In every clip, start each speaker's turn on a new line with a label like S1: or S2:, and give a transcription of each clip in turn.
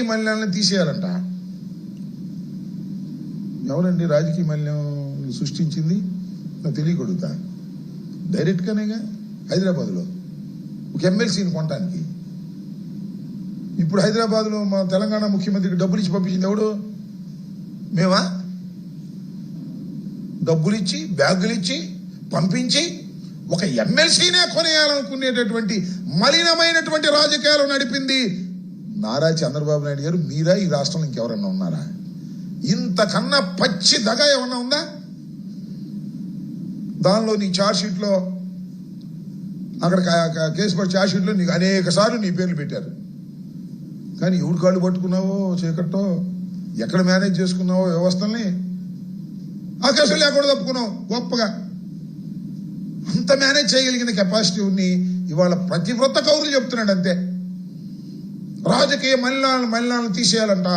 S1: మలినాలను తీసేయాలంట. ఎవరండి రాజకీయ మలినం సృష్టించింది? నాకు తెలియకూడదా? డైరెక్ట్గానేగా హైదరాబాద్లో ఒక ఎమ్మెల్సీని కొనడానికి. ఇప్పుడు హైదరాబాద్లో మా తెలంగాణ ముఖ్యమంత్రికి డబ్బులు ఇచ్చి పంపించింది ఎవడు? మేమా? డబ్బులు ఇచ్చి బ్యాగులు ఇచ్చి పంపించి ఒక ఎమ్మెల్సీనే కొనేయాలనుకునేటటువంటి మలినమైనటువంటి రాజకీయాలు నడిపింది నారా చంద్రబాబు నాయుడు గారు. మీరా ఈ రాష్ట్రంలో ఇంకెవరన్నా ఉన్నారా? ఇంతకన్నా పచ్చి దగ ఏమన్నా ఉందా? దానిలో నీ ఛార్జ్షీట్లో అక్కడ కేసు పడి ఛార్జ్షీట్లో నీకు అనేక సార్లు నీ పేర్లు పెట్టారు. కానీ ఎవడు కాళ్ళు పట్టుకున్నావో చీకట్టో, ఎక్కడ మేనేజ్ చేసుకున్నావో వ్యవస్థల్ని, ఆ కేసులు ఎక్కడ తప్పుకున్నావు గొప్పగా. అంత మేనేజ్ చేయగలిగిన కెపాసిటీ ఉంది ఇవాళ ప్రతివ్రత కౌరులు చెప్తున్నాడు అంతే. రాజకీయ మలినాలను తీసేయాలంట,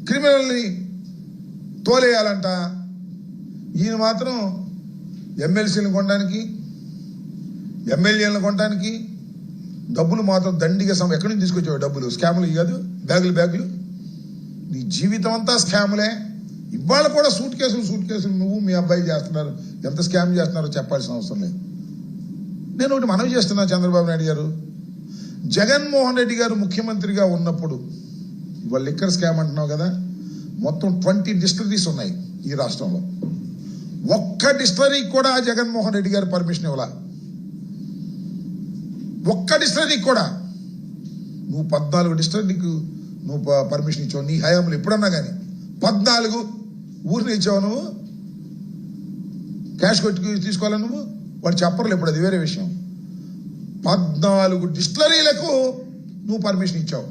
S1: క్రిమినల్ని తోలేయాలంట. ఈయన మాత్రం ఎమ్మెల్సీలను కొనడానికి, ఎమ్మెల్యేలను కొనడానికి డబ్బులు మాత్రం దండిగా ఎక్కడి నుంచి తీసుకొచ్చావు డబ్బులు? స్కాములు కాదు, బ్యాగులు. నీ జీవితం అంతా స్కాములే. ఇవాళ కూడా సూట్ కేసులు నువ్వు మీ అబ్బాయి చేస్తున్నారు. ఎంత స్కామ్ చేస్తున్నారో చెప్పాల్సిన అవసరం లేదు. నేను ఒకటి మనవి చేస్తున్నా, చంద్రబాబు నాయుడు గారు, జగన్మోహన్ రెడ్డి గారు ముఖ్యమంత్రిగా ఉన్నప్పుడు ఇవాళ లిక్కర్ స్కామ్ అంటున్నావు కదా, మొత్తం 20 డిస్టిలరీస్ ఉన్నాయి ఈ రాష్ట్రంలో. ఒక్క డిస్టిలరీకి కూడా జగన్మోహన్ రెడ్డి గారు పర్మిషన్ ఇవ్వాల. ఒక్క డిస్టిలరీకి కూడా. నువ్వు 14 డిస్టిలరీకి నువ్వు పర్మిషన్ ఇచ్చావు నీ హయాంలో. ఎప్పుడన్నా కానీ 14 ఊరిని ఇచ్చావు నువ్వు. క్యాష్ కొట్టి తీసుకోవాలా నువ్వు? వాడు చెప్పరు ఇప్పుడు, అది వేరే విషయం. 14 డిస్టిలరీలకు నువ్వు పర్మిషన్ ఇచ్చావు.